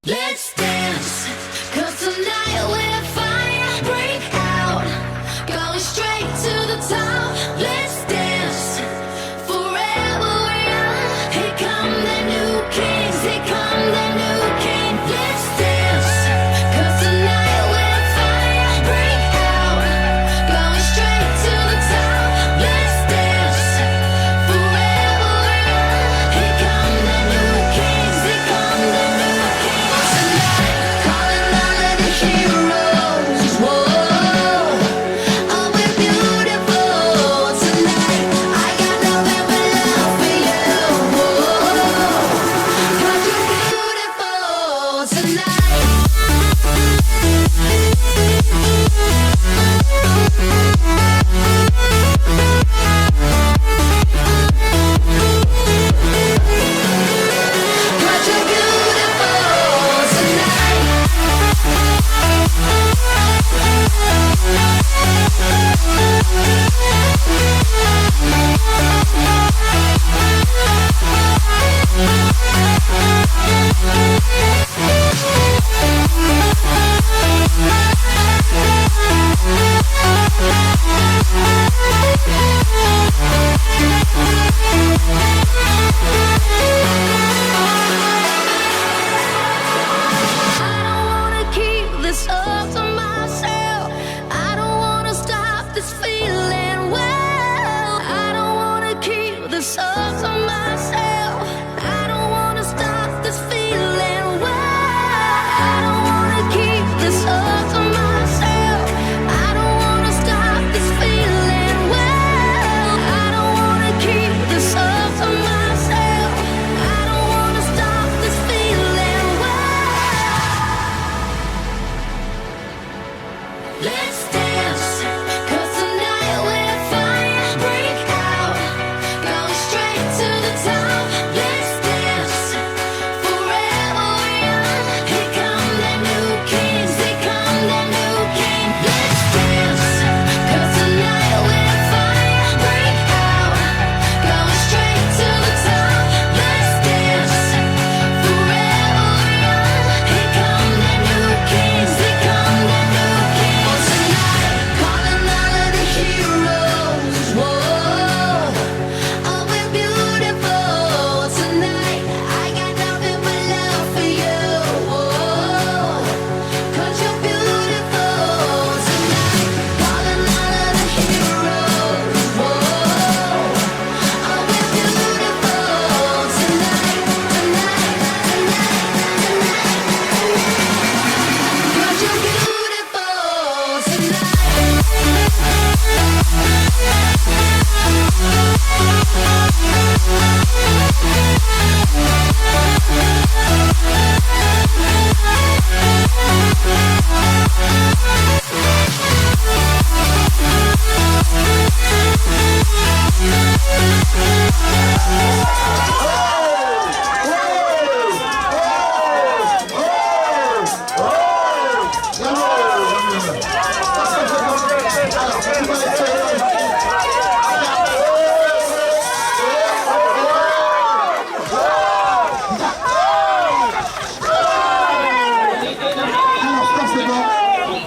Let's dance, 'cause tonight we're fire break out, going straight to the top. Let's dance, forever young. Here come the new kings, here come the new king. Let's dance, 'cause tonight we're fire break out, going straight to the top. Let's dance, forever young. Here come the new kings, here come the new kings. Tonight, calling all of the heroes. Whoa, oh, we're beautiful tonight. I got nothing but love for you. Whoa, 'cause you're beautiful tonight. Cause you're beautiful tonight. I don't wanna keep this up to myself. I don't wanna stop this feeling well. I don't wanna keep this up to myself. I don't wanna stop this feeling well. I don't wanna keep this up to myself. I don't wanna stop this feeling well. I don't wanna keep this up to myself. I don't wanna stop this feeling well. Let's dance, 'cause tonight we're fire break out, going straight to the top. Let's dance, forever young. Here come the new kings, here come the new king. Let's dance, 'cause tonight we're fire break out, going straight to the top. Let's dance, forever young. Here come the new kings, here come the new kings. Tonight, calling all of the heroes. Whoa, oh, we're beautiful tonight. I got nothing but love for you. Whoa, 'cause you're beautiful tonight. Calling all of the heroes. Whoa, oh, we're beautiful tonight, tonight, tonight, tonight. 'Cause you're beautiful tonight. Alors, c'est bon.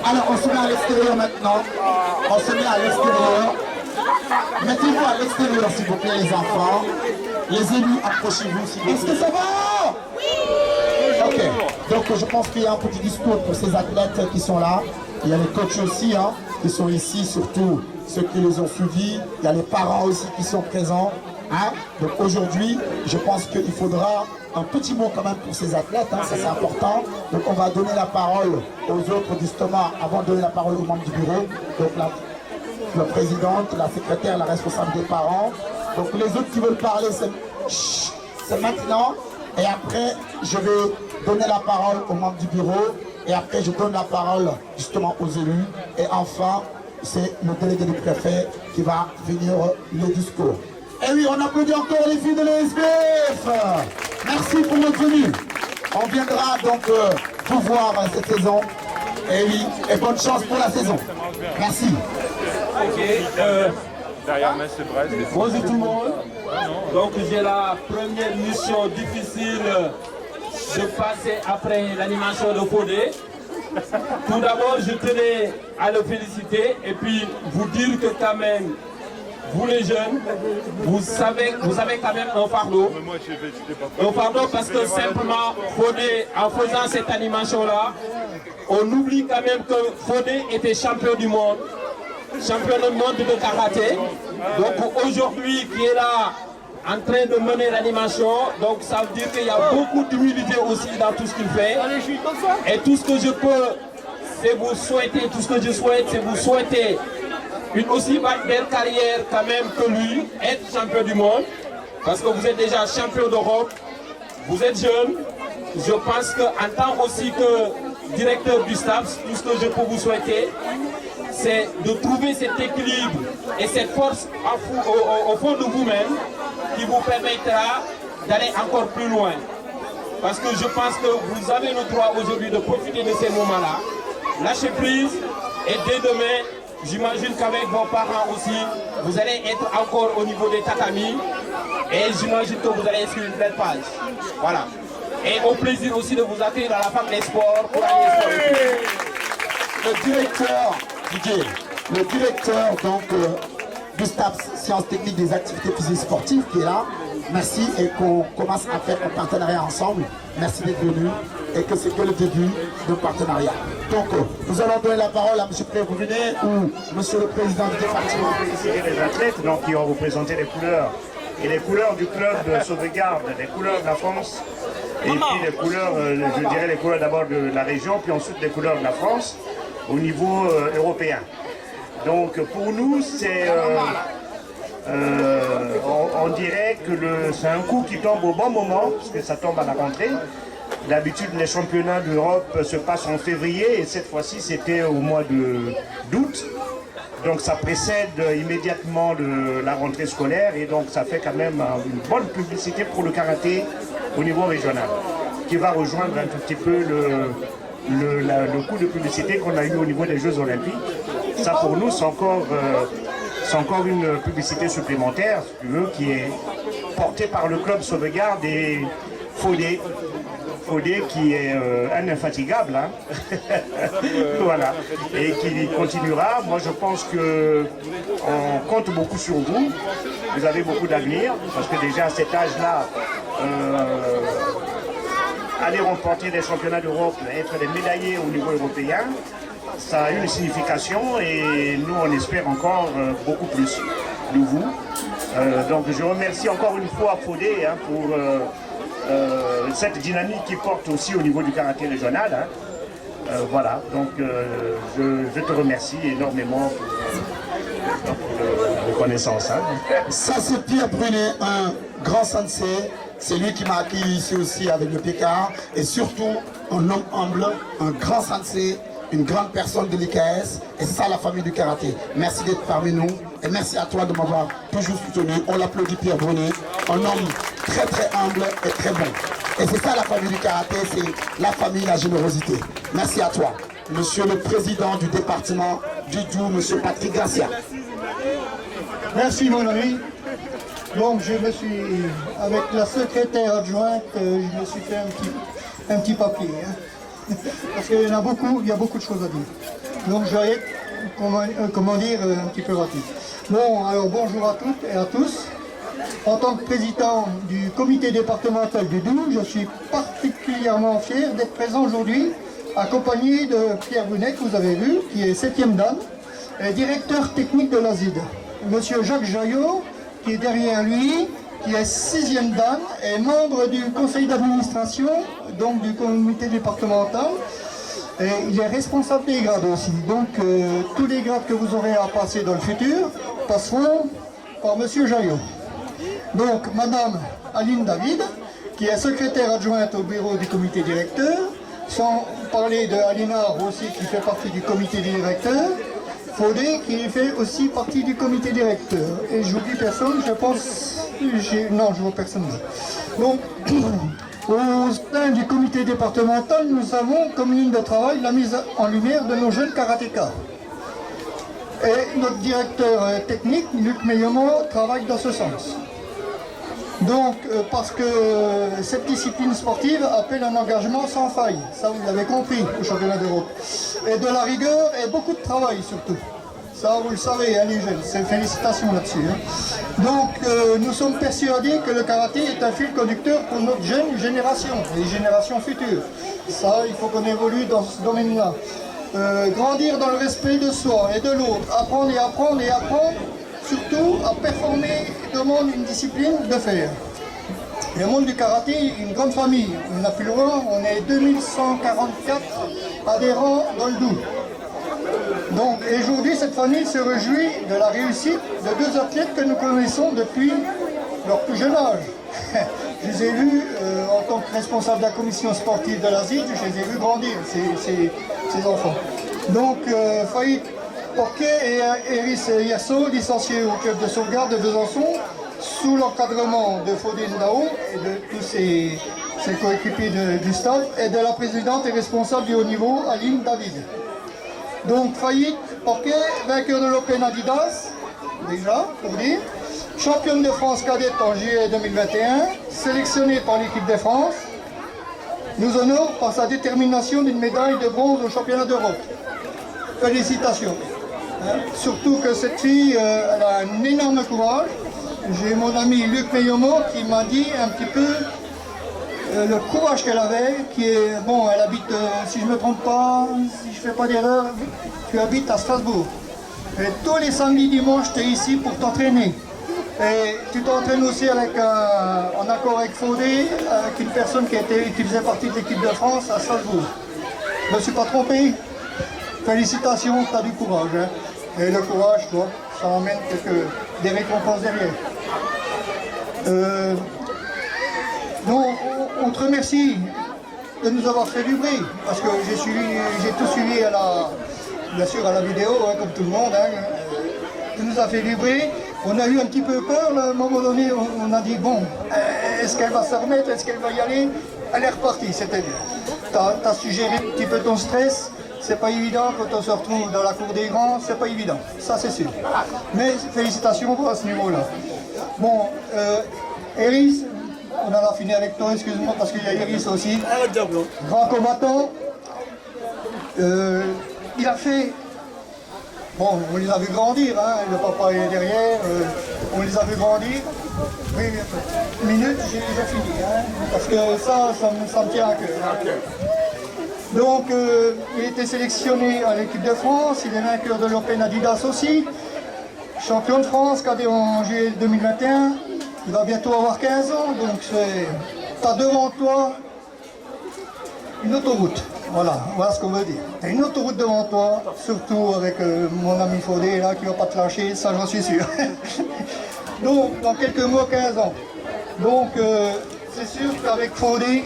Alors, on se met à l'extérieur maintenant. On se met à l'extérieur. Mettez-vous à l'extérieur, s'il vous plaît, les enfants. Les élus, approchez-vous, s'il vous plaît. Est-ce que ça va? Oui. Ok. Donc, je pense qu'il y a un petit discours pour ces athlètes qui sont là. Il y a les coachs aussi, hein, qui sont ici, surtout ceux qui les ont suivis. Il y a les parents aussi qui sont présents. Hein. Donc, aujourd'hui, je pense qu'il faudra un petit mot quand même pour ces athlètes, hein, ça c'est important. Donc on va donner la parole aux autres justement, avant de donner la parole aux membres du bureau. Donc la présidente, la secrétaire, la responsable des parents. Donc les autres qui veulent parler, c'est maintenant. Et après, je vais donner la parole aux membres du bureau. Et après, je donne la parole justement aux élus. Et enfin, c'est le délégué du préfet qui va finir le discours. Et oui, on applaudit encore les filles de l'ESBF. Merci pour votre venue. On viendra donc vous voir cette saison. Et oui, et bonne chance pour la saison. Merci. Ok, Derrière Metz et Brest. bonjour tout le monde. Donc j'ai la première mission difficile de passer après l'animation de Fodé. Tout d'abord, je tenais à le féliciter et puis vous dire que quand même, vous les jeunes, vous avez quand même un fardeau. Un fardeau parce que simplement, Fodé, en faisant cette animation-là, on oublie quand même que Fodé était champion du monde de karaté. Donc aujourd'hui, qui est là en train de mener l'animation, donc ça veut dire qu'il y a beaucoup d'humilité aussi dans tout ce qu'il fait. Et tout ce que je peux, c'est vous souhaiter, tout ce que je souhaite, c'est vous souhaiter une aussi belle carrière quand même que lui, être champion du monde, parce que vous êtes déjà champion d'Europe, vous êtes jeune. Je pense qu'en tant aussi que directeur du STAPS, tout ce que je peux vous souhaiter, c'est de trouver cet équilibre et cette force au fond de vous-même qui vous permettra d'aller encore plus loin. Parce que je pense que vous avez le droit aujourd'hui de profiter de ces moments-là. Lâchez prise et dès demain, j'imagine qu'avec vos parents aussi, vous allez être encore au niveau des tatamis et j'imagine que vous allez inscrire une belle page. Voilà. Et au plaisir aussi de vous accueillir dans la fac des sports pour aller le directeur donc, du STAPS, sciences techniques des activités physiques sportives qui est là. Merci et qu'on commence à faire un partenariat ensemble. Merci d'être venu et que c'est que le début d'un partenariat. Donc nous allons donner la parole à M. Prévouvinet ou M. le Président du département. Les athlètes donc, qui ont représenté les couleurs et les couleurs du club de sauvegarde, les couleurs de la France et puis les couleurs, je dirais les couleurs d'abord de la région, puis ensuite les couleurs de la France au niveau européen. Donc pour nous, c'est, on dirait que c'est un coup qui tombe au bon moment, parce que ça tombe à la rentrée. D'habitude, les championnats d'Europe se passent en février et cette fois-ci, c'était au mois d'août. Donc ça précède immédiatement la rentrée scolaire et donc ça fait quand même une bonne publicité pour le karaté au niveau régional, qui va rejoindre un tout petit peu le coup de publicité qu'on a eu au niveau des Jeux Olympiques. Ça pour nous, c'est encore une publicité supplémentaire, si tu veux, qui est portée par le club Sauvegarde et Fodé. Fodé qui est un infatigable, hein. Voilà, et qui continuera. Moi je pense qu'on compte beaucoup sur vous, vous avez beaucoup d'avenir, parce que déjà à cet âge-là, aller remporter des championnats d'Europe, être des médaillés au niveau européen, ça a une signification et nous on espère encore beaucoup plus de vous. Donc je remercie encore une fois Fodé hein, pour cette dynamique qui porte aussi au niveau du karaté régional. Hein. Voilà, donc je te remercie énormément pour la reconnaissance. Hein. Ça c'est Pierre Brunet, un grand sensei. C'est lui qui m'a accueilli ici aussi avec le PK et surtout un homme humble, un grand sensei, une grande personne de l'IKS et c'est ça la famille du karaté. Merci d'être parmi nous et merci à toi de m'avoir toujours soutenu. On l'applaudit Pierre Brunet, un homme très très humble et très bon. Et c'est ça la famille du karaté, c'est la famille, la générosité. Merci à toi. Monsieur le président du département du Doubs, monsieur Patrick Garcia. Merci mon ami. Donc je me suis, avec la secrétaire adjointe, je me suis fait un petit papier. Hein. Parce qu'il y en a beaucoup, il y a beaucoup de choses à dire. Donc je vais être, comment dire, un petit peu rapide. Bon, alors bonjour à toutes et à tous. En tant que président du comité départemental du Doubs, je suis particulièrement fier d'être présent aujourd'hui, accompagné de Pierre Brunet, que vous avez vu, qui est 7e dan, et directeur technique de l'ASID. Monsieur Jacques Jaillot, qui est derrière lui, qui est 6e dan et membre du conseil d'administration, donc du comité départemental. Et il est responsable des grades aussi. Donc tous les grades que vous aurez à passer dans le futur passeront par monsieur Jaillot. Donc madame Aline David, qui est secrétaire adjointe au bureau du comité directeur, sans parler de Alinar aussi qui fait partie du comité directeur, Fodé qui fait aussi partie du comité directeur. Et j'oublie personne, je pense... Non, je vois personne. Donc, au sein du comité départemental, nous avons comme ligne de travail la mise en lumière de nos jeunes karatékas. Et notre directeur technique, Luc Meillemont, travaille dans ce sens. Donc, parce que cette discipline sportive appelle un engagement sans faille, ça vous l'avez compris au championnat d'Europe. Et de la rigueur et beaucoup de travail surtout. Ça, vous le savez, hein, les jeunes, c'est félicitations là-dessus. Hein. Donc, nous sommes persuadés que le karaté est un fil conducteur pour notre jeune génération, les générations futures. Ça, il faut qu'on évolue dans ce domaine-là. Grandir dans le respect de soi et de l'autre, apprendre et apprendre et apprendre, surtout à performer demande une discipline de fer. Le monde du karaté est une grande famille. On a plus loin, on est 2144 adhérents dans le Doubs. Donc aujourd'hui, cette famille se réjouit de la réussite de deux athlètes que nous connaissons depuis leur plus jeune âge. Je les ai vus en tant que responsable de la commission sportive de l'Asie, je les ai vus grandir, ces enfants. Donc Faïd Porquet et Eris Yasso, licenciés au club de sauvegarde de Besançon, sous l'encadrement de Fodé Ndao et de tous ses coéquipiers du staff, et de la présidente et responsable du haut niveau, Aline David. Donc Faïd Porquet, vainqueur de l'Open Adidas, déjà, pour dire, championne de France cadette en juillet 2021, sélectionnée par l'équipe de France, nous honore par sa détermination d'une médaille de bronze au championnat d'Europe. Félicitations. Surtout que cette fille, elle a un énorme courage. J'ai mon ami Luc Meyomo qui m'a dit un petit peu le courage qu'elle avait, qui est, bon, elle habite, si je ne me trompe pas, si je ne fais pas d'erreur, tu habites à Strasbourg. Et tous les samedis, dimanches, tu es ici pour t'entraîner. Et tu t'entraînes aussi avec en accord avec Fodé, avec une personne qui faisait partie de l'équipe de France à Strasbourg. Je ne me suis pas trompé. Félicitations, tu as du courage. Hein. Et le courage, toi, ça emmène des récompenses derrière. Donc, on te remercie de nous avoir fait vibrer, parce que j'ai tout suivi bien sûr à la vidéo, hein, comme tout le monde. Hein. Tu nous as fait vibrer. On a eu un petit peu peur, là, à un moment donné, on a dit, bon, est-ce qu'elle va se remettre, est-ce qu'elle va y aller? Elle est repartie, c'était bien. Tu as suggéré un petit peu ton stress, c'est pas évident quand on se retrouve dans la cour des grands, c'est pas évident, ça c'est sûr. Mais félicitations à ce niveau-là. Bon, Eris, on en a fini avec toi, excuse-moi, parce qu'il y a Eris aussi, grand combattant. Il a fait... Bon, on les a vus grandir, hein, le papa est derrière, on les a vus grandir. Oui, une minute, j'ai déjà fini, hein, parce que ça me tient à cœur. Donc, il était sélectionné à l'équipe de France, il est vainqueur de l'Open Adidas aussi, champion de France, cadet en juillet 2021, il va bientôt avoir 15 ans, donc tu as devant toi une autoroute. Voilà ce qu'on veut dire. Tu as une autoroute devant toi, surtout avec mon ami Fodé là, qui ne va pas te lâcher, ça j'en suis sûr. Donc, dans quelques mois, 15 ans. Donc, c'est sûr qu'avec Fodé,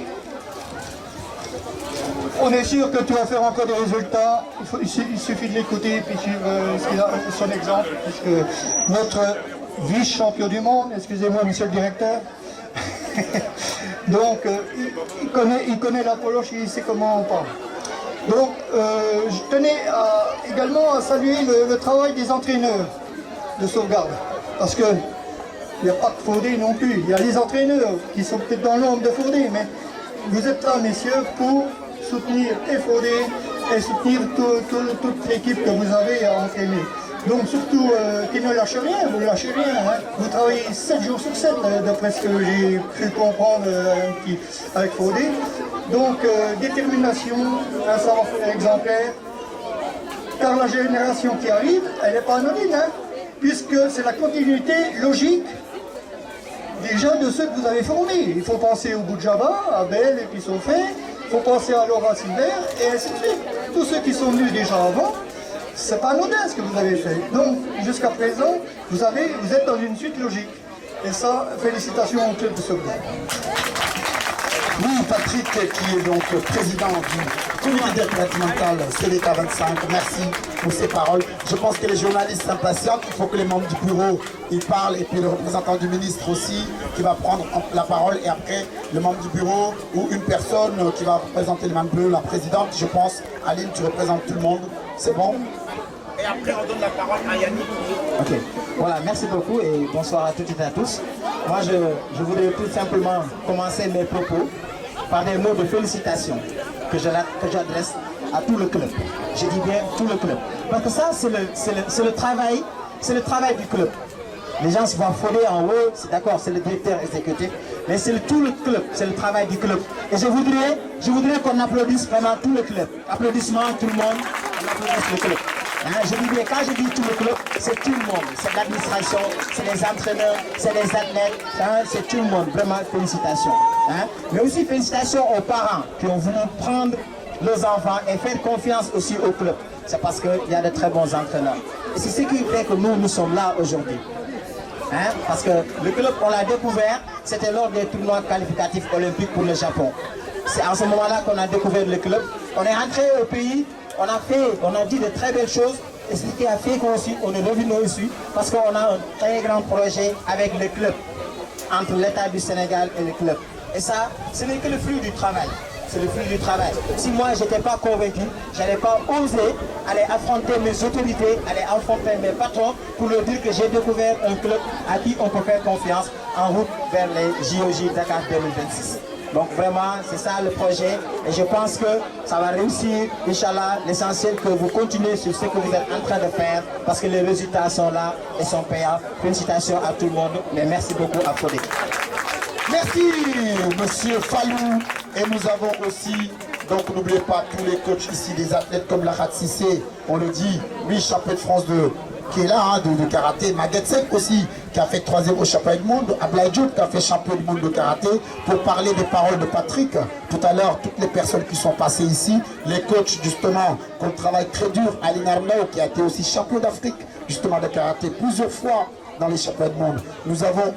on est sûr que tu vas faire encore des résultats. Il suffit de l'écouter et puis suivre son exemple, puisque notre vice-champion du monde, excusez-moi monsieur le directeur, donc il connaît l'approche, il sait comment on parle. Donc je tenais également à saluer le travail des entraîneurs de sauvegarde, parce que il n'y a pas que Fodé non plus, il y a les entraîneurs qui sont peut-être dans l'ombre de Fodé, mais vous êtes là messieurs pour soutenir et Fodé et soutenir toute l'équipe que vous avez à entraîner. Donc surtout, qui ne lâchez rien, vous ne lâchez rien. Hein. Vous travaillez 7 jours sur 7, d'après ce que j'ai pu comprendre avec Fodé. Donc détermination, un savoir-faire exemplaire, car la génération qui arrive, elle n'est pas anonyme, hein, puisque c'est la continuité logique déjà de ceux que vous avez formés. Il faut penser au Boudjaba, à Abel et puis Sofé, il faut penser à Laura Silver, et ainsi de suite. Tous ceux qui sont venus déjà avant, c'est pas anodin ce que vous avez fait. Donc, jusqu'à présent, vous êtes dans une suite logique. Et ça, félicitations au club de sauvegarde. Oui, Patrick, qui est donc président du comité départemental CDK 25, merci pour ces paroles. Je pense que les journalistes s'impatientent, il faut que les membres du bureau ils parlent, et puis le représentant du ministre aussi, qui va prendre la parole, et après le membre du bureau ou une personne qui va représenter le membre bleu, la présidente, je pense. Aline, tu représentes tout le monde, c'est bon? Et après, on donne la parole à Yannick. Ok, voilà, merci beaucoup et bonsoir à toutes et à tous. moi je voudrais tout simplement commencer mes propos par des mots de félicitations que j'adresse à tout le club. Je dis bien tout le club. Parce que ça, c'est le travail du club. Les gens se voient affolés en haut, c'est d'accord, c'est le directeur exécutif, mais c'est tout le club, c'est le travail du club. Et je voudrais qu'on applaudisse vraiment tout le club. Applaudissements, tout le monde, on applaudisse le club. Hein, je dis bien, quand je dis tout le club, c'est tout le monde. C'est l'administration, c'est les entraîneurs, c'est les athlètes, hein, c'est tout le monde. Vraiment, félicitations. Hein. Mais aussi félicitations aux parents qui ont voulu prendre leurs enfants et faire confiance aussi au club. C'est parce qu'il y a de très bons entraîneurs. Et c'est ce qui fait que nous sommes là aujourd'hui. Hein, parce que le club, on l'a découvert, c'était lors des tournois qualificatifs olympiques pour le Japon. C'est à ce moment-là qu'on a découvert le club. On est rentré au pays, on a dit de très belles choses. Et ce qui a fait qu'on est revenu ici, parce qu'on a un très grand projet avec le club, entre l'État du Sénégal et le club. Et ça, ce n'est que le fruit du travail. C'est le fruit du travail. Si moi, je n'étais pas convaincu, je n'allais pas oser aller affronter mes autorités, aller affronter mes patrons pour leur dire que j'ai découvert un club à qui on peut faire confiance en route vers les JOJ Dakar 2026. Donc vraiment, c'est ça le projet et je pense que ça va réussir. Inch'Allah, l'essentiel que vous continuez sur ce que vous êtes en train de faire parce que les résultats sont là et sont payants. Félicitations à tout le monde, mais merci beaucoup à Fodé. Merci, monsieur Fallou. Et nous avons aussi, donc n'oubliez pas, tous les coachs ici, des athlètes comme Lahat Sissé, on le dit, lui, champion de France qui est là, hein, de karaté. Maguette Seck aussi, qui a fait 3e au championnat du monde. Ablaye Diop, qui a fait champion du monde de karaté. Pour parler des paroles de Patrick, tout à l'heure, toutes les personnes qui sont passées ici, les coachs, justement, qu'on travaille très dur, Aline Arnaud, qui a été aussi champion d'Afrique, justement, de karaté, plusieurs fois dans les championnats du monde. Nous avons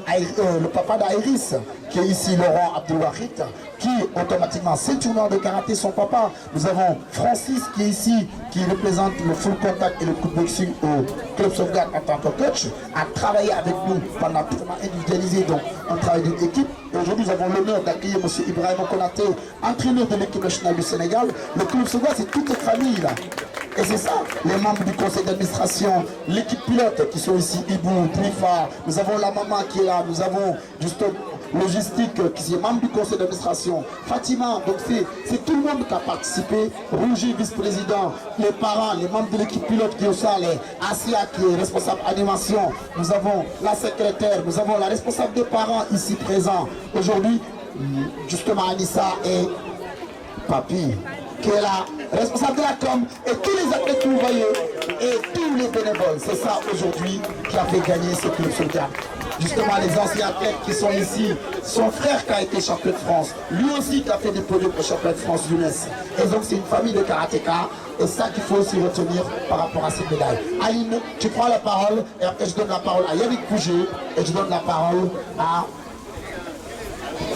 le papa d'Airis, qui est ici, Laurent Abdouahid, qui automatiquement, c'est tournoi de karaté, son papa. Nous avons Francis, qui est ici, qui représente le full contact et le kickboxing au Club Sauvegarde en tant que coach, a travaillé avec nous pendant tout le temps individualisé, donc on travaille d'une équipe. Et aujourd'hui, nous avons l'honneur d'accueillir M. Ibrahim Konaté, entraîneur de l'équipe nationale du Sénégal. Le Club Sauvegarde, c'est toute cette famille là. Et c'est ça, les membres du conseil d'administration, l'équipe pilote qui sont ici, Ibou, Trifa, nous avons la maman qui est là, nous avons juste logistique qui est membre du conseil d'administration, Fatima, donc c'est tout le monde qui a participé, Rougi, vice-président, les parents, les membres de l'équipe pilote qui est au salle, Asia qui est responsable animation, nous avons la secrétaire, nous avons la responsable des parents ici présents. Aujourd'hui, justement Anissa et Papi, qui est là, responsable de la com, et tous les athlètes que vous voyez, et tous les bénévoles. C'est ça aujourd'hui qui a fait gagner ce club Sauvegarde. Justement, les anciens athlètes qui sont ici, son frère qui a été champion de France, lui aussi qui a fait des podiums au championnat de France jeunesse. Et donc c'est une famille de karatéka, et ça qu'il faut aussi retenir par rapport à cette médaille. Aline, tu prends la parole, et après je donne la parole à Yannick Pouget, et je donne la parole à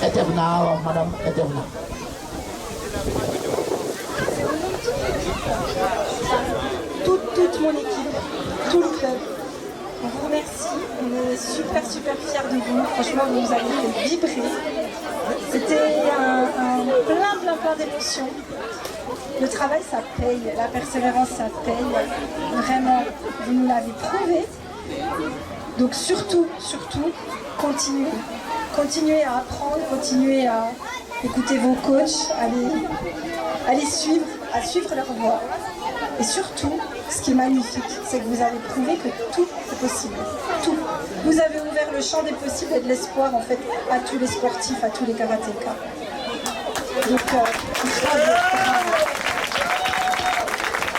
Etevna, Madame Etevna. Toute mon équipe, tout le club, on vous remercie, on est super fiers de vous, franchement vous nous avez fait vibrer, c'était plein d'émotions. Le travail ça paye, la persévérance ça paye, vraiment vous nous l'avez prouvé, donc surtout, continuez à apprendre, continuez à écouter vos coachs, allez suivre leur voie. Et surtout, ce qui est magnifique, c'est que vous avez prouvé que tout est possible. Tout. Vous avez ouvert le champ des possibles et de l'espoir en fait à tous les sportifs, à tous les karatékas. Donc, bravo.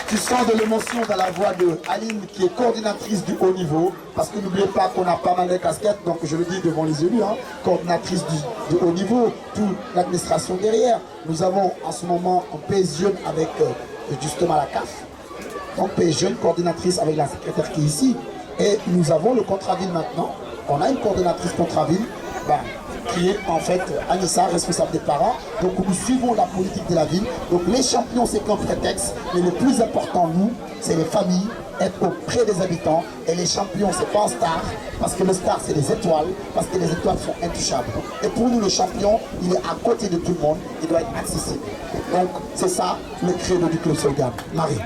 Tu sens de l'émotion dans la voix de Aline, qui est coordinatrice du haut niveau, parce que n'oubliez pas qu'on a pas mal de casquettes, donc je le dis devant les élus, hein, coordinatrice du haut niveau, toute l'administration derrière. Nous avons en ce moment un PS Jeune avec justement la CAF, donc PS Jeune, coordinatrice avec la secrétaire qui est ici, et nous avons le contrat-ville maintenant. On a une coordinatrice contrat-ville, qui est en fait Anissa, responsable des parents. Donc nous suivons la politique de la ville. Donc les champions, c'est qu'un prétexte, mais le plus important, nous, c'est les familles, être auprès des habitants. Et les champions, c'est pas un star, parce que le star, c'est les étoiles, parce que les étoiles sont intouchables. Et pour nous, le champion, il est à côté de tout le monde, il doit être accessible. Donc c'est ça le credo du Club Sauvegarde. Marie.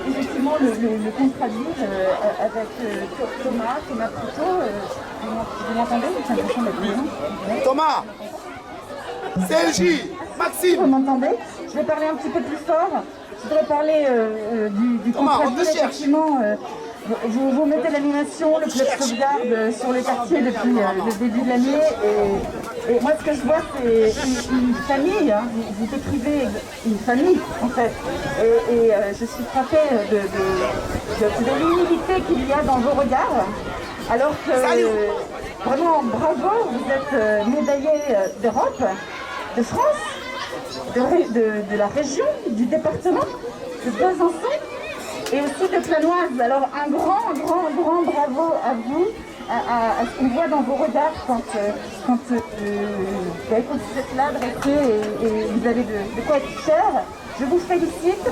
effectivement le contrat de ville avec Thomas Proutot. Vous m'entendez? J'ai l'impression d'être loin. Thomas, CLJ, Maxime. Vous m'entendez? Je vais parler un petit peu plus fort. Je voudrais parler du contrat de ville, effectivement. Vous mettez l'animation, le club sauvegarde sur le quartier depuis le début de l'année et moi ce que je vois c'est une famille, hein. Vous décrivez une famille en fait et je suis frappée de l'humilité qu'il y a dans vos regards alors que vraiment bravo, vous êtes médaillé d'Europe, de France, de la région, du département, de Besançon. Et aussi de Planoise. Alors un grand bravo à vous, à ce qu'on voit dans vos regards quand vous êtes là, dressé et vous avez de quoi être fier. Je vous félicite.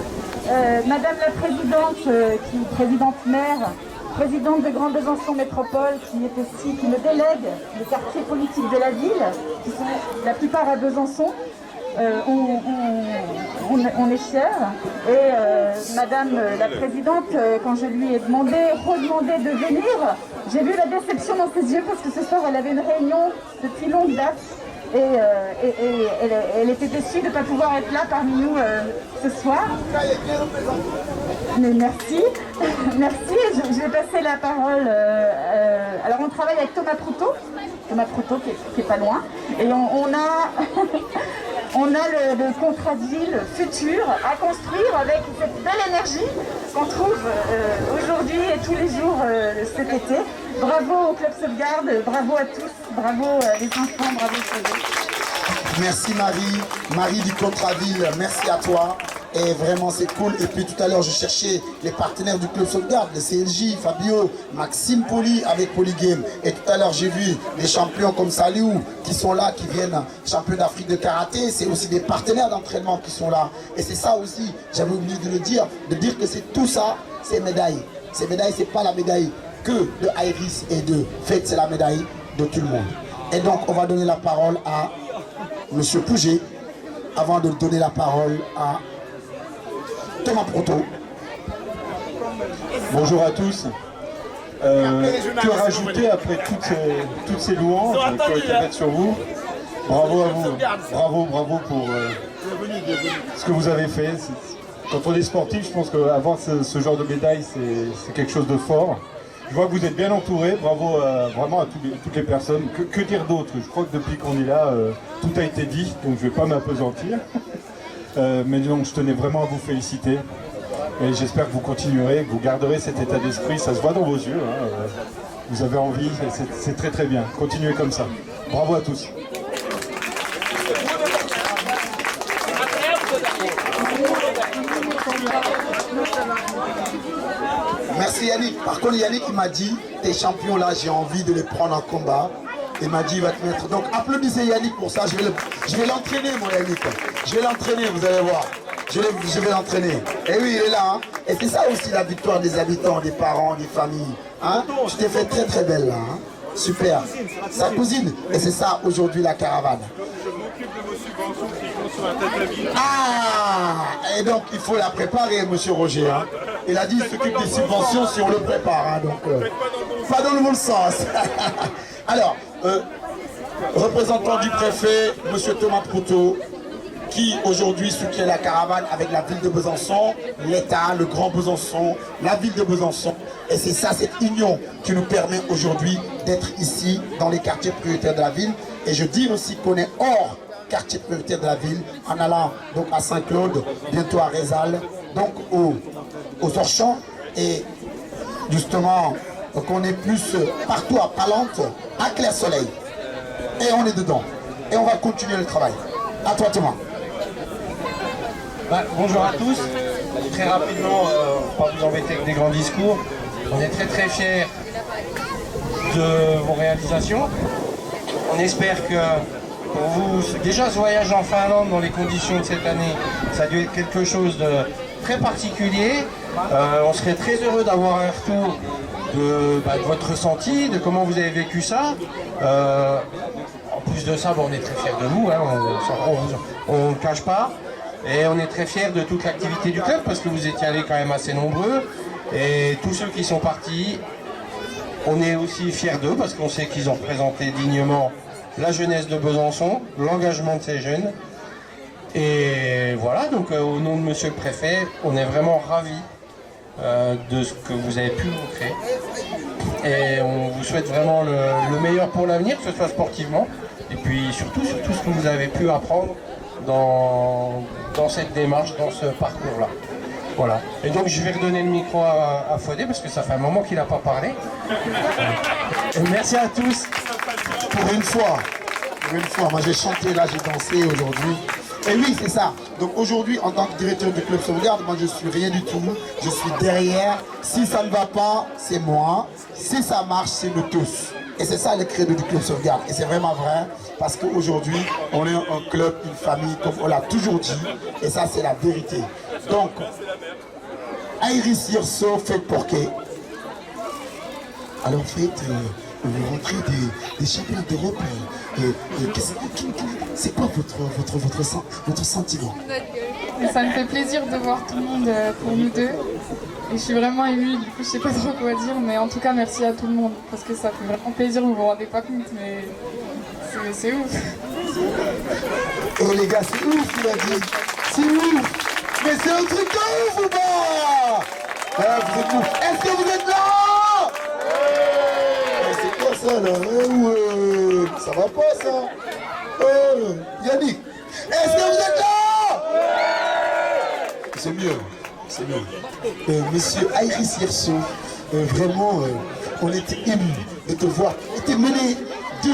Madame la présidente, présidente maire, présidente de Grand Besançon Métropole, qui est aussi, qui me délègue les quartiers politiques de la ville, qui sont la plupart à Besançon. On est fiers et Madame la Présidente, quand je lui ai redemandé de venir, j'ai vu la déception dans ses yeux parce que ce soir elle avait une réunion depuis longue date et elle était déçue de ne pas pouvoir être là parmi nous ce soir. Mais merci, merci, je vais passer la parole. Alors on travaille avec Thomas Proutot qui est pas loin et on a le contrat de ville futur à construire avec cette belle énergie qu'on trouve aujourd'hui et tous les jours cet été. Bravo au Club Sauvegarde, bravo à tous, bravo les enfants, bravo à Merci Marie du contrat ville, merci à toi. Et vraiment c'est cool. Et puis tout à l'heure je cherchais les partenaires du Club Sauvegarde, le CLJ, Fabio, Maxime Poli avec Polygame. Et tout à l'heure j'ai vu des champions comme Saliou qui sont là, qui viennent champions d'Afrique de karaté. C'est aussi des partenaires d'entraînement qui sont là. Et c'est ça aussi, j'avais oublié de le dire, de c'est tout ça, ces médailles. Ces médailles, c'est pas la médaille que de Iris et de Fête, c'est la médaille de tout le monde. Et donc on va donner la parole à Monsieur Pouget avant de donner la parole à Thomas Proutot. Bonjour à tous. Que rajouter après toutes ces louanges qui ont été faites sur vous? Bravo à vous. Bravo pour ce que vous avez fait. Quand on est sportif, je pense qu'avoir ce genre de médaille, c'est quelque chose de fort. Je vois que vous êtes bien entourés. Bravo vraiment à toutes les personnes. Que dire d'autre? Je crois que depuis qu'on est là, tout a été dit, donc je ne vais pas m'appesantir. Mais donc je tenais vraiment à vous féliciter et j'espère que vous continuerez, que vous garderez cet état d'esprit, ça se voit dans vos yeux, hein, vous avez envie, c'est très très bien, continuez comme ça. Bravo à tous. Merci Yannick. Par contre Yannick il m'a dit, tes champions là j'ai envie de les prendre en combat. Il m'a dit il va te mettre. Donc applaudissez Yannick pour ça, je vais l'entraîner mon Yannick. Je vais l'entraîner, vous allez voir. Je vais l'entraîner. Et oui, il est là. Hein. Et c'est ça aussi la victoire des habitants, des parents, des familles. Hein. Tu t'es fait très très belle là. Hein. Super. Sa cousine. Et c'est ça aujourd'hui la caravane. Je m'occupe de vos subventions qui vont sur un tatami. Ah. Et donc il faut la préparer, monsieur Roger. Hein. Il a dit il s'occupe des subventions si on le prépare. Hein. Donc pas dans le bon sens. Alors, représentant du préfet, monsieur Thomas Proutot, qui aujourd'hui soutient la caravane avec la ville de Besançon, l'État, le Grand Besançon, la ville de Besançon. Et c'est ça, cette union qui nous permet aujourd'hui d'être ici dans les quartiers prioritaires de la ville. Et je dis aussi qu'on est hors quartier prioritaire de la ville, en allant donc à Saint-Claude, bientôt à Rézal, donc aux Orchamps. Et justement, donc on est plus partout à Palante, à Clair-Soleil. Et on est dedans. Et on va continuer le travail. À toi Thomas. Bonjour à tous. Très rapidement, on ne va pas vous embêter avec des grands discours. On est très très fiers de vos réalisations. On espère que pour vous, déjà ce voyage en Finlande dans les conditions de cette année, ça a dû être quelque chose de très particulier. On serait très heureux d'avoir un retour de votre ressenti, de comment vous avez vécu ça. En plus de ça, on est très fiers de vous, hein, on ne cache pas. Et on est très fiers de toute l'activité du club parce que vous étiez allés quand même assez nombreux. Et tous ceux qui sont partis, on est aussi fiers d'eux parce qu'on sait qu'ils ont représenté dignement la jeunesse de Besançon, l'engagement de ces jeunes. Et voilà, donc au nom de Monsieur le Préfet, on est vraiment ravis de ce que vous avez pu montrer. Et on vous souhaite vraiment le meilleur pour l'avenir, que ce soit sportivement, et puis surtout ce que vous avez pu apprendre dans cette démarche, dans ce parcours-là. Voilà. Et donc je vais redonner le micro à Fodé, parce que ça fait un moment qu'il n'a pas parlé. Et merci à tous. Pour une fois, moi j'ai chanté là, j'ai dansé aujourd'hui. Et oui, c'est ça. Donc aujourd'hui, en tant que directeur du Club Sauvegarde, moi je suis rien du tout. Je suis derrière. Si ça ne va pas, c'est moi. Si ça marche, c'est nous tous. Et c'est ça le credo du Club Sauvegarde. Et c'est vraiment vrai, parce qu'aujourd'hui, on est un club, une famille, comme on l'a toujours dit. Et ça, c'est la vérité. Donc, Iris Hirso, faites porquet. Alors faites, vous rentrez des championnats d'Europe. C'est quoi votre sentiment? Ça me fait plaisir de voir tout le monde pour nous deux. Et je suis vraiment émue, du coup je sais pas trop quoi dire, mais en tout cas merci à tout le monde, parce que ça fait vraiment plaisir, vous vous rendez pas compte, mais c'est ouf. Oh les gars, c'est ouf, il a dit. C'est ouf. Mais c'est un truc de ouf ou pas? Vous êtes ouf. Est-ce que vous êtes là? C'est quoi ça là? Ça va pas ça? Yannick, est-ce que vous êtes là? C'est mieux. C'est mieux. Monsieur Iris Hirso, vraiment, on était émus de te voir. Et t'es mené 2-1.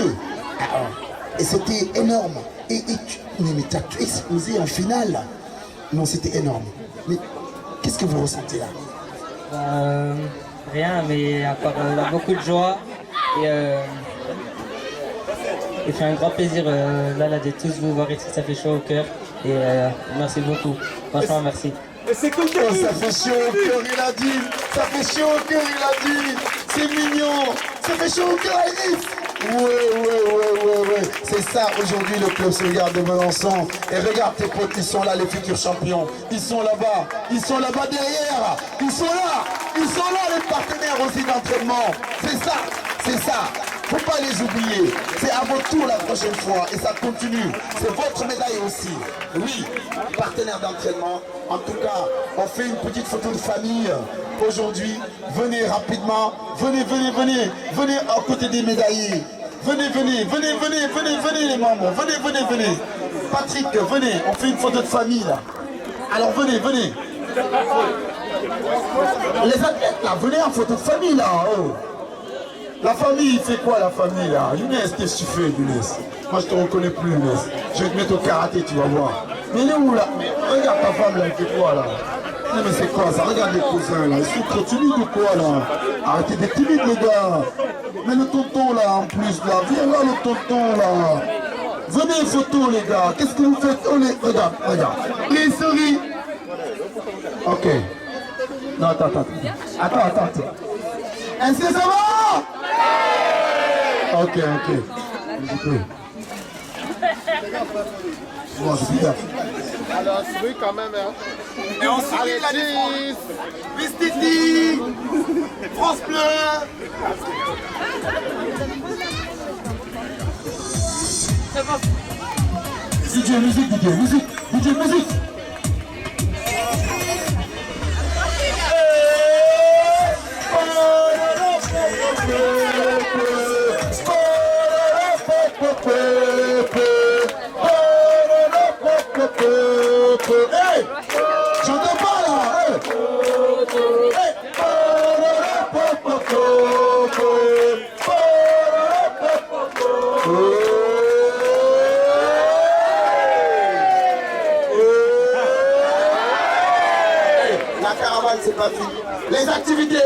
Et c'était énorme. Mais t'as tout explosé en finale. Non, c'était énorme. Mais qu'est-ce que vous ressentez là? Rien, mais encore beaucoup de joie. Et c'est un grand plaisir là de tous vous voir ici, ça fait chaud au cœur. Et merci beaucoup. Franchement, merci. Et c'est comme ça fait chaud au cœur, il a dit. Ça fait chaud au cœur, il a dit. C'est mignon. Ça fait chaud au cœur, Iris. Ouais. C'est ça aujourd'hui le Club Sauvegarde de Besançon. Et regarde tes potes, ils sont là, les futurs champions. Ils sont là-bas. Ils sont là-bas derrière. Ils sont là. Ils sont là, les partenaires aussi d'entraînement. C'est ça. Faut pas les oublier. C'est à votre tour la prochaine fois. Et ça continue. C'est votre médaille aussi. Oui, partenaire d'entraînement. En tout cas, on fait une petite photo de famille aujourd'hui. Venez rapidement. Venez à côté des médaillés. Venez les membres. Venez. Patrick, venez. On fait une photo de famille là. Alors venez. Les athlètes là, venez en photo de famille là. Oh. La famille, il fait quoi la famille là? Younes, qu'est-ce que tu fais Younes? Moi je te reconnais plus Younes. Je vais te mettre au karaté, tu vas voir. Mais il est où là? Mais regarde ta femme là, elle fait quoi là? Non mais c'est quoi ça? Regarde les cousins là, ils sont trop timides ou quoi là? Arrêtez d'être timides les gars. Mais le tonton là en plus là, viens là le tonton là. Venez photo les gars, qu'est-ce que vous faites? Oh, regarde. Les souris. Ok. Non attends. Est-ce que ça va? Ok. Bon, je suis là. Alors, oui, quand même. Hein. Et on sourit la défense. Vistiti, France Bleu. DJ, musique. Hey, j'entends pas là. La caravane c'est pas fini. Les activités.